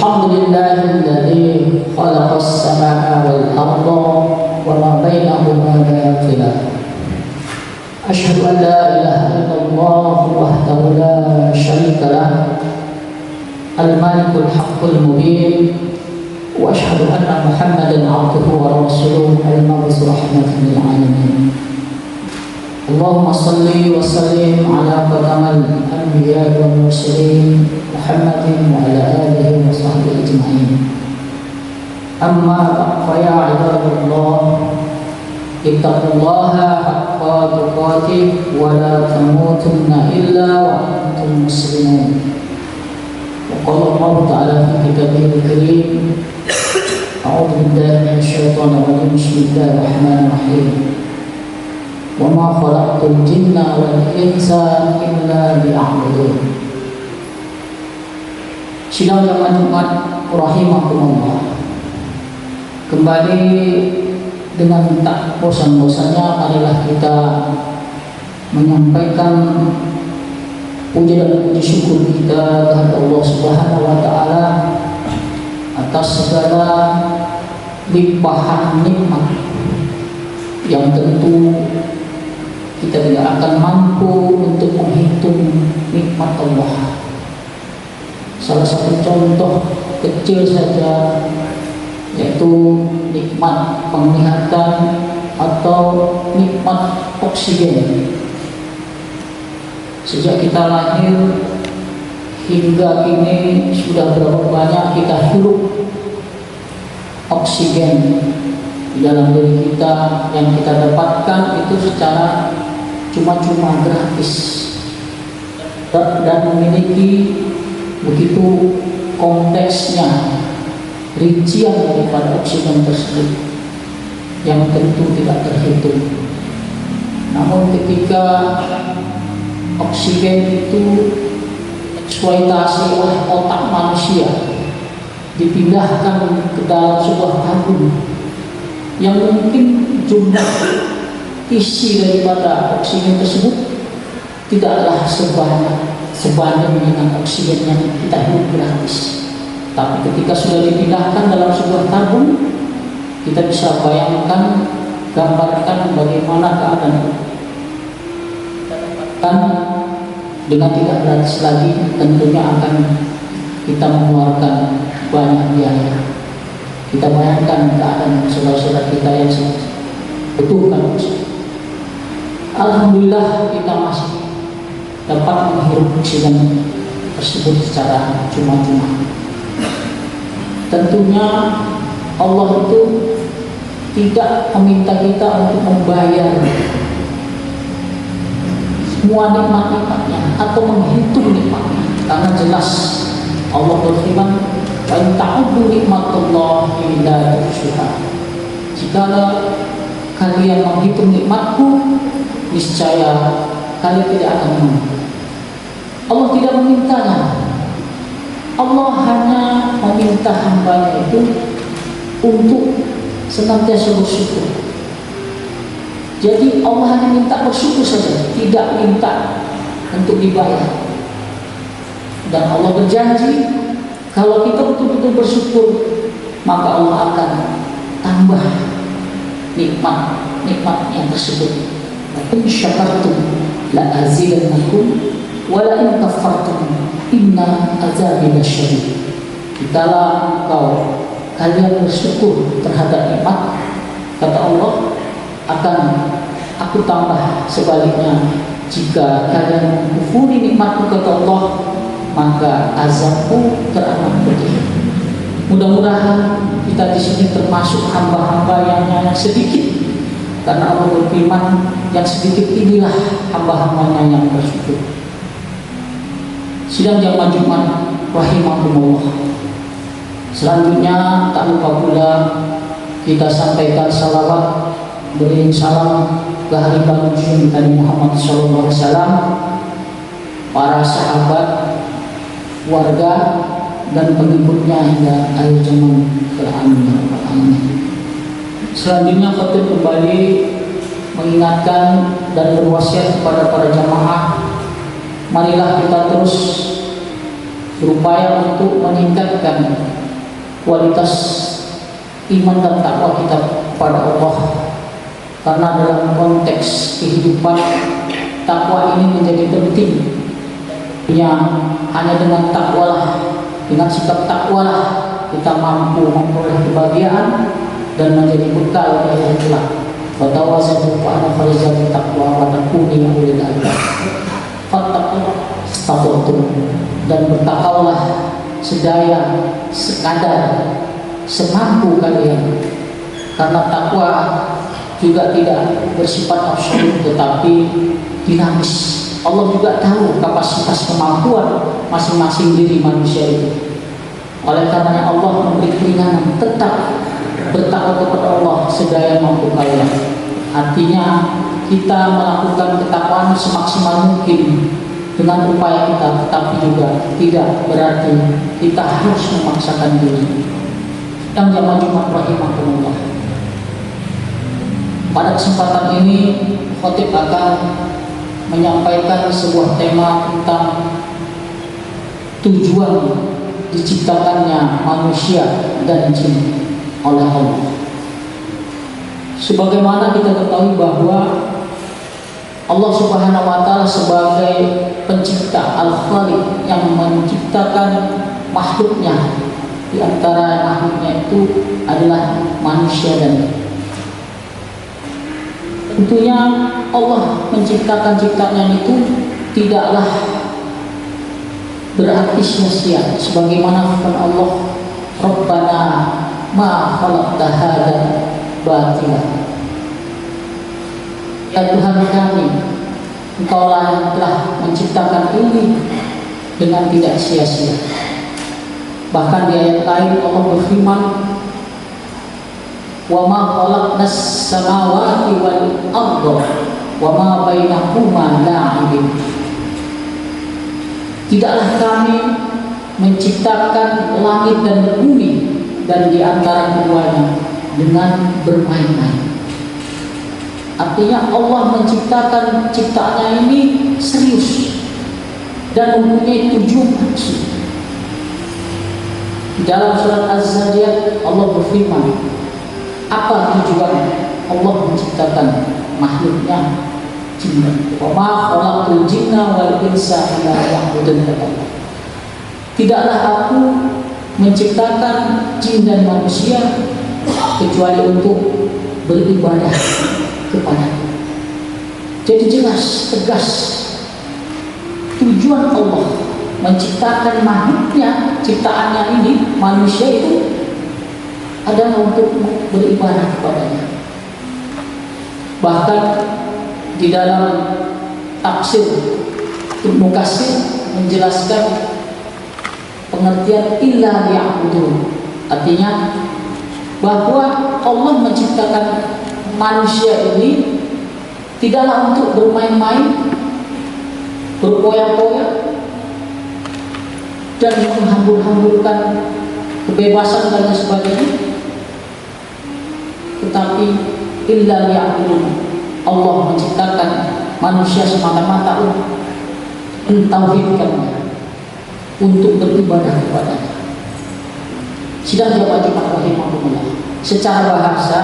Alhamdulillahilladzi khalaqas samaa'a wal arda wa ma bainahuma baatila. Asyhadu an la ilaha illallah wahdahu la syarika lah, al-malikul haqqul mubin, wa asyhadu anna Muhammadan 'abduhu wa rasuluhu al-mab'uts rahmatan lil 'alamin. Allahumma salli wa sallim ala qadamal anbiya wal mursalin Muhammadin wa ala alihi wa sahbihi ajma'in. Amma fa ya ibadallah, ittaqullaha haqqa tuqatih wa la tamutunna illa wa antum muslimun. Wa qala Allah ta'ala fi kitabihil karim, a'udzu billahi minasy syaithanir rajim, bismillahir rahmanir rahim. Wa ma khalaqtul jinna wal insa illa liya'budun. Sidang jamaah Jumat rahimakumullah, kembali dengan tak bosan-bosannya marilah kita menyampaikan puja dan puji syukur kita kepada Allah Subhanahu wa taala atas segala limpahan nikmat yang tentu kita tidak akan mampu untuk menghitung nikmat Allah. Salah satu contoh kecil saja yaitu nikmat penglihatan atau nikmat oksigen. Sejak kita lahir hingga kini sudah berapa banyak kita hirup oksigen di dalam diri kita yang kita dapatkan itu secara cuma-cuma gratis dan memiliki begitu kompleksnya rincian daripada oksigen tersebut yang tentu tidak terhitung. Namun ketika oksigen itu eksploitasi oleh otak manusia, dipindahkan ke dalam sebuah tabung yang mungkin jumlah isi daripada oksigen tersebut tidaklah sebanding dengan oksigen yang kita hirup gratis. Tapi ketika sudah dipindahkan dalam sebuah tabung, kita bisa bayangkan, gambarkan bagaimana keadaan kita dapatkan dengan tidak gratis lagi, tentunya akan kita mengeluarkan banyak biaya. Kita bayangkan keadaan saudara-saudara kita yang butuhkan. Alhamdulillah kita masih dapat menghirup oksigen tersebut secara cuma-cuma. Tentunya Allah itu tidak meminta kita untuk membayar semua nikmat-nikmatnya atau menghitung nikmatnya, karena jelas Allah berfirman, "Wa in ta'uddu nikmatallahi la tuhsuha." Jika kalian menghitung nikmatku, niscaya kalian tidak akan mampu. Allah tidak memintanya. Allah hanya meminta hambanya itu untuk senantiasa bersyukur. Jadi Allah hanya minta bersyukur saja, tidak minta untuk dibayar. Dan Allah berjanji kalau kita betul-betul bersyukur, maka Allah akan tambah nikmat yang tersebut. In syakartum la azidannakum wa la in kafartum inna azabi lasyadid. Jikalau kalian bersyukur terhadap nikmat, kata Allah, akan aku tambah sebaliknya. Jika kalian mengkufuri nikmatku, kata Allah, maka azabku teramat pedih. Mudah-mudahan kita di sini termasuk hamba-hamba yang sedikit, karena Allah berfirman, yang sedikit inilah hamba-hambanya yang bersyukur. Sidang jamaah Jumat rahimahumullah, selanjutnya tak lupa pula kita sampaikan salawat beriring salam ke hari baginda Nabi Muhammad SAW, para sahabat, warga dan pengikutnya hingga akhir zaman. Amin. Selanjutnya khatib kembali mengingatkan dan berwasiat kepada para jamaah, marilah kita terus berupaya untuk meningkatkan kualitas iman dan takwa kita kepada Allah, karena dalam konteks kehidupan takwa ini menjadi penting. Ya, hanya dengan takwalah, dengan sikap takwalah kita mampu memperoleh kebahagiaan dan menjadi bekal di hari kelak. Fatawazatu fa'ana farizatu taqwa wa takuni ulil albab. Fattaqullah stata'tum, dan bertakwalah sedaya, sekadar, semampu kalian. Karena takwa juga tidak bersifat absolut tetapi dinamis. Allah juga tahu kapasitas kemampuan masing-masing diri manusia itu. Oleh karenanya Allah memberi keringanan, tetap bertakwa kepada Allah sedaya mampu kalian. Artinya kita melakukan ketakwaan semaksimal mungkin dengan upaya kita, tetapi juga tidak berarti kita harus memaksakan diri. Yang jamaah Jumat rahimahumullah, pada kesempatan ini khotib akan menyampaikan sebuah tema tentang tujuan diciptakannya manusia dan jin oleh Allah. Sebagaimana kita ketahui bahwa Allah Subhanahu wa Ta'ala sebagai pencipta Al-Khaliq yang menciptakan makhluknya, di antara makhluknya itu adalah manusia dan jin. Tentunya Allah menciptakan ciptaannya itu tidaklah berarti sia-sia, sebagaimana firman Allah, Rabbana ma khalaqta hadza batila. Ya Tuhan kami, Engkaulah yang telah menciptakan ini dengan tidak sia-sia. Bahkan di ayat lain Allah berfirman, wa ma khalaqnas samawati wal arda wa ma bainahuma la'ibin. Tidaklah kami menciptakan langit dan bumi dan di antara keduanya dengan bermain-main. Artinya Allah menciptakan ciptaannya ini serius dan mempunyai tujuan maksud. Dalam surat Az-Zariyat Allah berfirman, apa tujuan Allah menciptakan makhluknya jin? Wa ma khalaqtul jinna wal insa illa liya'budun. Tidaklah aku menciptakan jin dan manusia kecuali untuk beribadah kepada-Ku. Jadi jelas, tegas tujuan Allah menciptakan makhluknya, ciptaannya ini, manusia itu adalah untuk beribadah kepadanya. Bahkan di dalam tafsir Ibnu Katsir menjelaskan pengertian illa liya'budun, artinya bahwa Allah menciptakan manusia ini tidaklah untuk bermain-main, berpoya-poya dan menghambur-hamburkan kebebasan dan sebagainya, tetapi illa liya'budun. Allah menciptakan manusia semata-mata untuk mentauhidkannya, untuk beribadah kepadanya. Sidang jamaah Jumat rahimahumullah, secara bahasa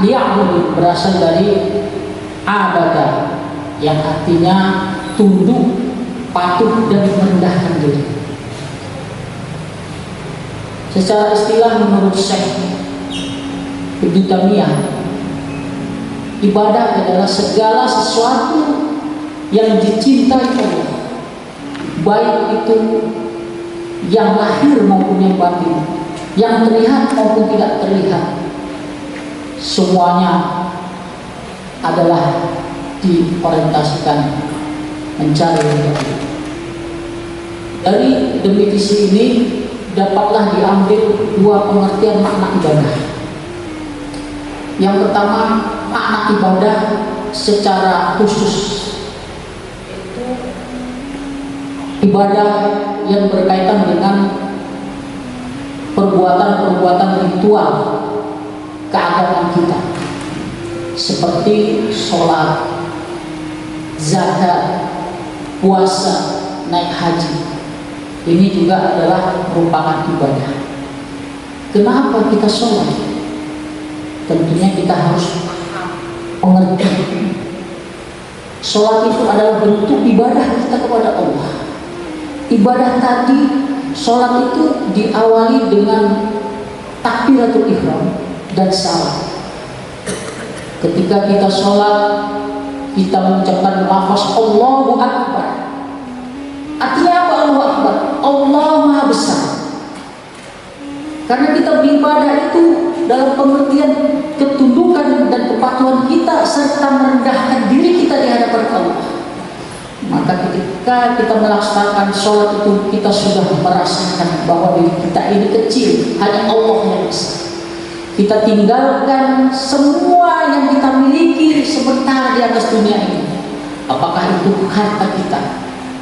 liya'budun berasal dari abada, yang artinya tunduk, patuh dan merendahkan diri. Secara istilah menurut Syekh Ibnu Taimiyah, ibadah adalah segala sesuatu yang dicintai Allah, baik itu yang lahir maupun yang batin, yang terlihat maupun tidak terlihat, semuanya adalah diorientasikan mencari Allah. Dari definisi ini dapatlah diambil dua pengertian makna ibadah. Yang pertama, makna ibadah secara khusus, ibadah yang berkaitan dengan perbuatan-perbuatan ritual keagamaan kita, seperti sholat, zakat, puasa, naik haji. Ini juga adalah merupakan ibadah. Kenapa kita sholat? Tentunya kita harus mengerti. Sholat itu adalah bentuk ibadah kita kepada Allah. Ibadah tadi, sholat itu diawali dengan takbiratul ihram dan salam. Ketika kita sholat, kita mengucapkan lafaz Allahu Akbar. Artinya apa Allahu Akbar? Allah Maha Besar. Karena kita beribadah itu dalam pengertian ketundukan dan kepatuhan kita serta merendahkan diri kita di hadapan Allah. Maka ketika kita melaksanakan sholat itu, kita sudah merasakan bahwa diri kita ini kecil, hanya Allah yang besar. Kita tinggalkan semua yang kita miliki sementara di atas dunia ini. Apakah itu harta kita,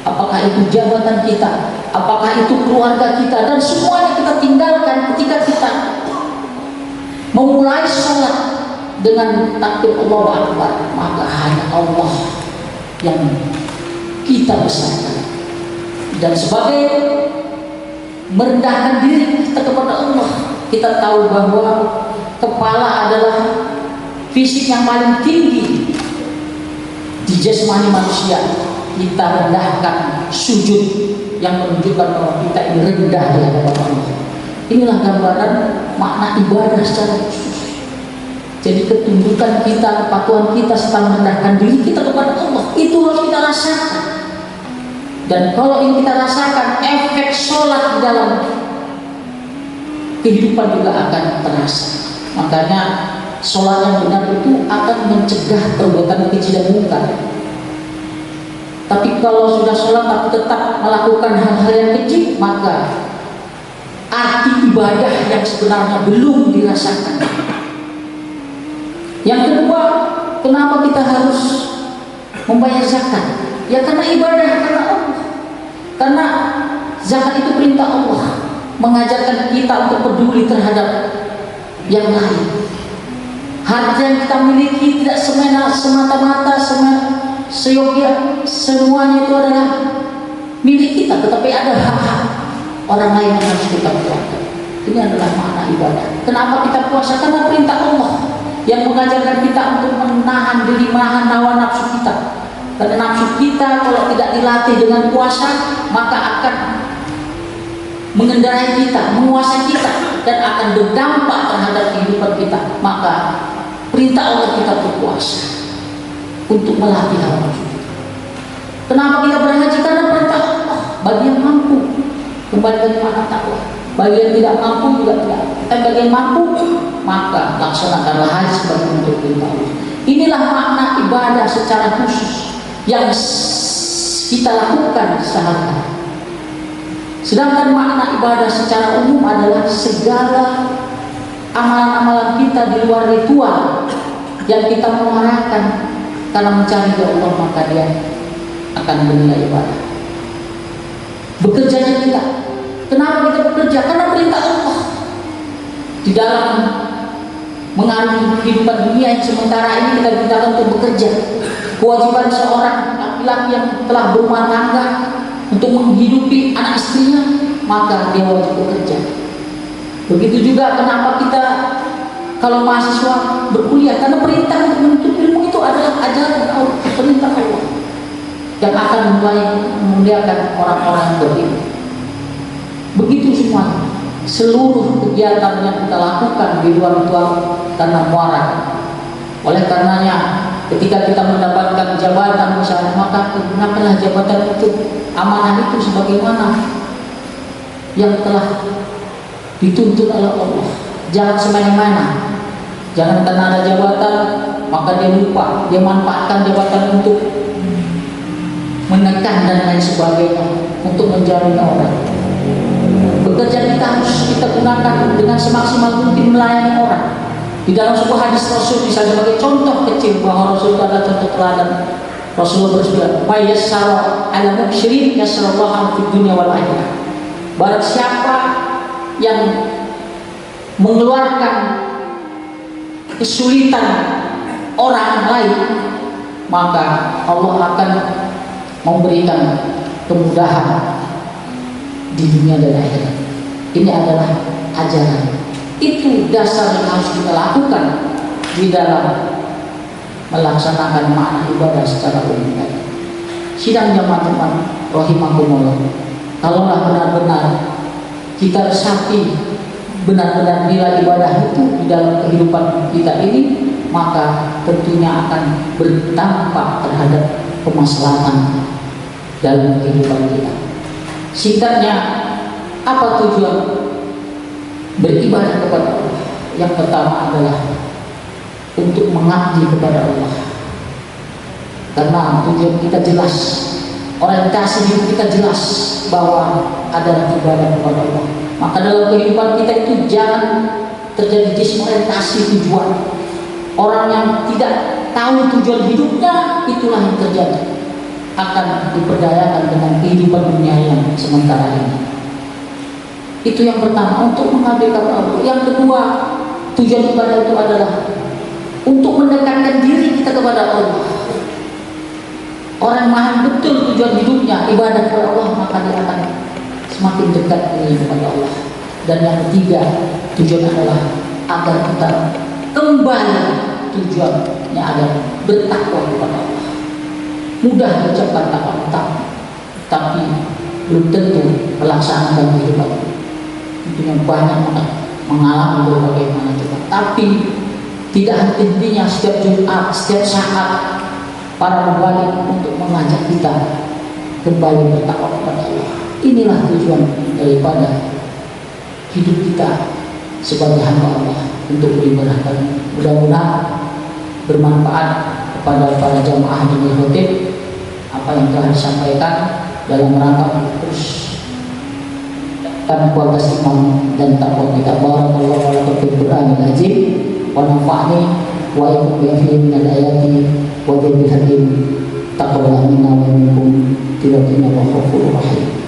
apakah itu jabatan kita, apakah itu keluarga kita, dan semuanya kita tinggalkan ketika kita memulai sholat dengan takbir Allahu Akbar. Maka hanya Allah yang kita besarkan, dan sebagai merendahkan diri kita kepada Allah, kita tahu bahwa kepala adalah fisik yang paling tinggi di jasmani manusia. Kita rendahkan sujud yang menunjukkan bahwa kita ini rendah di hadapan Allah. Inilah gambaran makna ibadah secara khusus. Jadi ketundukan kita, kepatuhan kita serta merendahkan diri kita kepada Allah, itu harus kita rasakan. Dan kalau ini kita rasakan, efek sholat di dalam kehidupan juga akan terasa. Makanya sholat yang benar itu akan mencegah perbuatan keji dan mungkar. Tapi kalau sudah sholat tapi tetap melakukan hal-hal yang keji, maka arti ibadah yang sebenarnya belum dirasakan. Yang kedua, kenapa kita harus membayar zakat? Ya karena ibadah, karena Allah. Karena zakat itu perintah Allah, mengajarkan kita untuk peduli terhadap yang lain. Harta yang kita miliki tidak semata-mata seyogia, semuanya itu adalah milik kita, tetapi ada hak-hak orang lain yang harus kita keluarkan. Ini adalah makna ibadah. Kenapa kita puasa? Karena perintah Allah yang mengajarkan kita untuk menahan diri, menahan hawa nafsu kita. Karena nafsu kita kalau tidak dilatih dengan puasa, maka akan mengendarai kita, menguasai kita, dan akan berdampak terhadap kehidupan kita. Maka perintah Allah kita berpuasa untuk melatih hawa nafsu kita. Kenapa kita berhaji? Karena perintah Allah. Bagi yang mampu, kembali dari makna takwa. Bagi yang tidak mampu juga tidak. Tapi bagi yang mampu, maka laksanakanlah haji sebagai bentuk perintah Allah. Inilah makna ibadah secara khusus yang kita lakukan sehari-hari. Sedangkan makna ibadah secara umum adalah segala amalan-amalan kita di luar ritual yang kita mengarahkan karena mencari Allah, maka dia akan bernilai ibadah. Bekerjanya kita, kenapa kita bekerja? Karena perintah Allah. Di dalam mengarungi kehidupan dunia yang sementara ini kita diperintahkan untuk bekerja. Kewajiban seorang laki-laki yang telah berumah tangga untuk menghidupi anak istrinya, maka dia wajib bekerja. Begitu juga kenapa kita kalau mahasiswa berkuliah, karena perintah untuk menuntut ilmu itu adalah ajaran Allah, perintah Allah yang akan memuliakan orang-orang yang berilmu. Begitu semua, seluruh kegiatan yang kita lakukan di luar ritual karena muara. Oleh karenanya, ketika kita mendapatkan jabatan misalnya, maka gunakanlah jabatan itu, amanah itu sebagaimana yang telah dituntut oleh Allah. Jangan semena-mena. Jangan karena ada jabatan maka dia lupa, dia manfaatkan jabatan untuk menekan dan lain sebagainya, untuk menjamin orang. Bekerja kita harus kita gunakan dengan semaksimal mungkin melayani orang. Di dalam sebuah hadis Rasul bisa sebagai contoh kecil bahwa Rasul itu adalah contoh teladan. Rasulullah bersabda, "May yassara 'ala musyrik yassarallahu fid dunya wal akhirah." Barang siapa yang mengeluarkan kesulitan orang lain, maka Allah akan memberikan kemudahan di dunia dan akhirat. Ini adalah ajaran. Itu dasar yang harus kita lakukan di dalam melaksanakan makna ibadah secara umum. Sidang jamaah rahimakumullah. Kalaulah benar-benar kita resapi benar-benar nilai ibadah itu di dalam kehidupan kita ini, maka tentunya akan berdampak terhadap kemaslahatan dalam kehidupan kita. Singkatnya, apa tujuan beribadah kepada Allah? Yang pertama adalah untuk mengabdi kepada Allah. Karena tujuan kita jelas, orientasi hidup kita jelas bahwa adalah ibadah kepada Allah. Maka dalam kehidupan kita itu jangan terjadi disorientasi tujuan. Orang yang tidak tahu tujuan hidupnya, itulah yang terjadi, akan diperdayakan dengan kehidupan dunia yang sementara ini. Itu yang pertama, untuk mengabdi kepada Allah. Yang kedua, tujuan ibadah itu adalah untuk mendekatkan diri kita kepada Allah. Orang memahami betul tujuan hidupnya ibadah kepada Allah, maka dia akan semakin dekat diri kepada Allah. Dan yang ketiga, tujuan adalah agar kita kembali tujuannya adalah bertakwa kepada Allah. Mudah diucapkan takwa, tapi belum tentu melaksanakan kehidupan. Tentunya banyak mengalami berbagai macam itu. Tapi tidak henti-hentinya setiap Jumat, setiap saat para pembalik untuk mengajak kita kembali bertakwa kepada Allah. Inilah tujuan daripada hidup kita sebagai hamba Allah untuk beribadah. Mudah-mudahan bermanfaat kepada para jamaah di khotib apa yang telah disampaikan dalam rangka terus dan kualitas iman dan takwa kita. Barakallahu lakum fil Qur'anil azim wa nafa'ani wa iyyakum bi min al-ayati wa bil hakim. Taqabbal minna wa minkum. Tilawati wa ghafurur rahim.